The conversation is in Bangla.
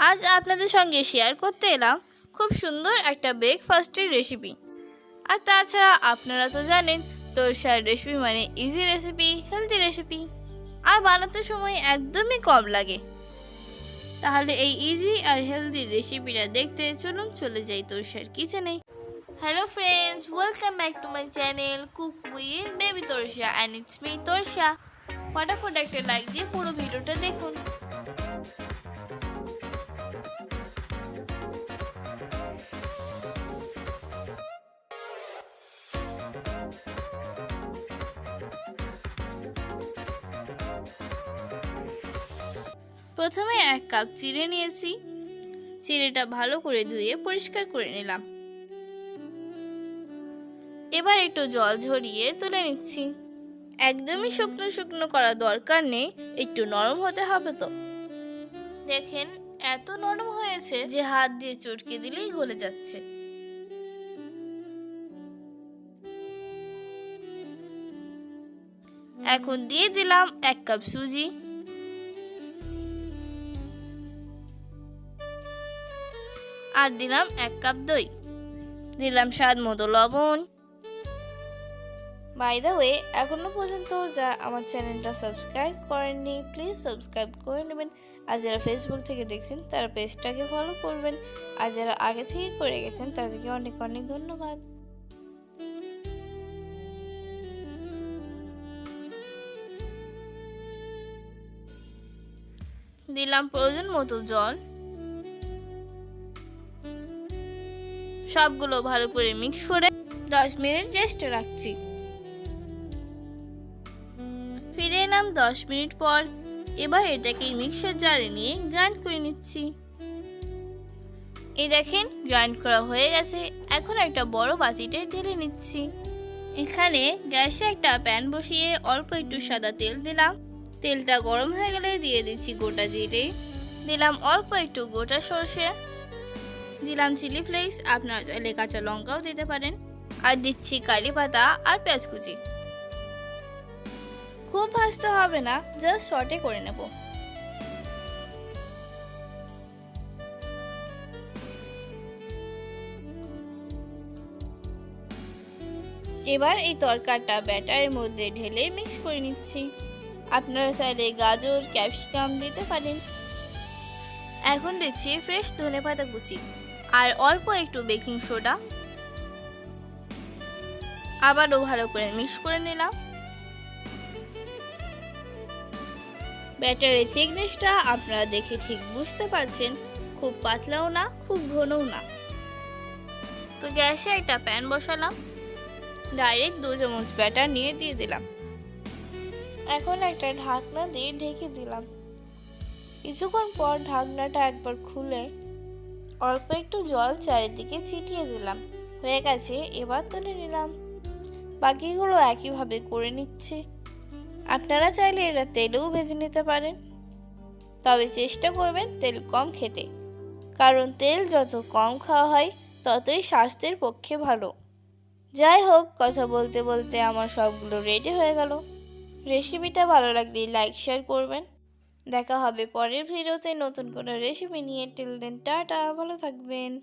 আজ আপনাদের সঙ্গে শেয়ার করতে এলাম খুব সুন্দর একটা ব্রেকফাস্টের রেসিপি। আর তাছাড়া আপনারা তো জানেন তোরসার রেসিপি মানে ইজি রেসিপি, হেলদি রেসিপি, আর বানাতে সময় একদমই কম লাগে। তাহলে এই ইজি আর হেলদি রেসিপিটা দেখতে চলুন চলে যাই তোরসার কিচেনে। Hello friends, welcome back to my channel cook with baby Torsa and it's me Torsa. ফটাফট একটা লাইক দিয়ে পুরো ভিডিওটা দেখুন। প্রথমে 1 কাপ চিড়ে নিয়েছি। চিড়েটা ভালো করে ধুয়ে পরিষ্কার করে নিলাম। এবার একটু জল ঝরিয়ে তুলে নিচ্ছি। একদমই শুকনো শুকনো করা দরকার নেই, একটু নরম হতে হবে। তো দেখেন এত নরম হয়েছে যে হাত দিয়ে চটকে দিলেই গলে যাচ্ছে। এখন দিয়ে দিলাম 1 কাপ সুজি, আর দিলাম 1 কাপ দই, দিলাম স্বাদ মতো লবণ। বাই দ্য ওয়ে, এখনো পর্যন্ত যারা আমার চ্যানেলটা সাবস্ক্রাইব করেননি প্লিজ সাবস্ক্রাইব করে নেবেন। আর যারা ফেসবুক থেকে দেখছেন তারা পেজটাকে ফলো করবেন, আর যারা আগে থেকে করে গেছেন তাদেরকে অনেক অনেক ধন্যবাদ। দিলাম প্রয়োজন মতো জল। সবগুলো ভালো করে মিক্স করে 10 মিনিট রেস্টে রাখছি। ফিরে এলাম 10 মিনিট পর। এবার এটাকে মিক্সার জারে নিয়ে গ্রাইন্ড করে নিচ্ছি। এই দেখেন গ্রাইন্ড করা হয়ে গেছে। এখন একটা বড় বাটিতে ঢেলে নিচ্ছি। এখানে গ্যাসে একটা প্যান বসিয়ে অল্প একটু সাদা তেল দিলাম। তেলটা গরম হয়ে গেলে দিয়ে দিচ্ছি গোটা জিরে, দিলাম অল্প একটু গোটা সর্ষে, দিলাম চিলি ফ্লেক্স, আপনারা চাইলে কাঁচা লঙ্কাও দিতে পারেন, আর দিচ্ছি কারি পাতা আর পেঁয়াজ কুচি। খুব ভাজতে হবে না, জাস্ট সটে করে নেব। এবার এই তরকারিটা ব্যাটারের মধ্যে ঢেলে মিক্স করে নিচ্ছি। আপনারা চাইলে গাজর, ক্যাপসিকাম দিতে পারেন। এখন দিচ্ছি ফ্রেশ ধনেপাতা কুচি আর অল্প একটু বেকিং সোডা। আবারও ভালো করে মিক্স করে নিলাম। ব্যাটারের থিকনেসটা আপনারা দেখে ঠিক বুঝতে পারছেন, খুব পাতলাও না খুব ঘনও না। তো গ্যাসে একটা প্যান বসালাম, ডাইরেক্ট 2 চামচ ব্যাটার নিয়ে দিয়ে দিলাম। এখন একটা ঢাকনা দিয়ে ঢেকে দিলাম। কিছুক্ষণ পর ঢাকনাটা একবার খুলে অল্প একটু জল চারিদিকে ছিটিয়ে দিলাম। হয়ে গেছে, এবার তুলে নিলাম। বাকিগুলো একইভাবে করে নিচ্ছি। আপনারা চাইলে এটা তেলেও ভেজে নিতে পারেন, তবে চেষ্টা করবেন তেল কম খেতে, কারণ তেল যত কম খাওয়া হয় ততই স্বাস্থ্যের পক্ষে ভালো। যাই হোক, কথা বলতে বলতে আমার সবগুলো রেডি হয়ে গেল। রেসিপিটা ভালো লাগলে লাইক শেয়ার করবেন। দেখা হবে পরের ভিডিওতে নতুন কোনো রেসিপি নিয়ে। টিল দেন টাটা, ভালো থাকবেন।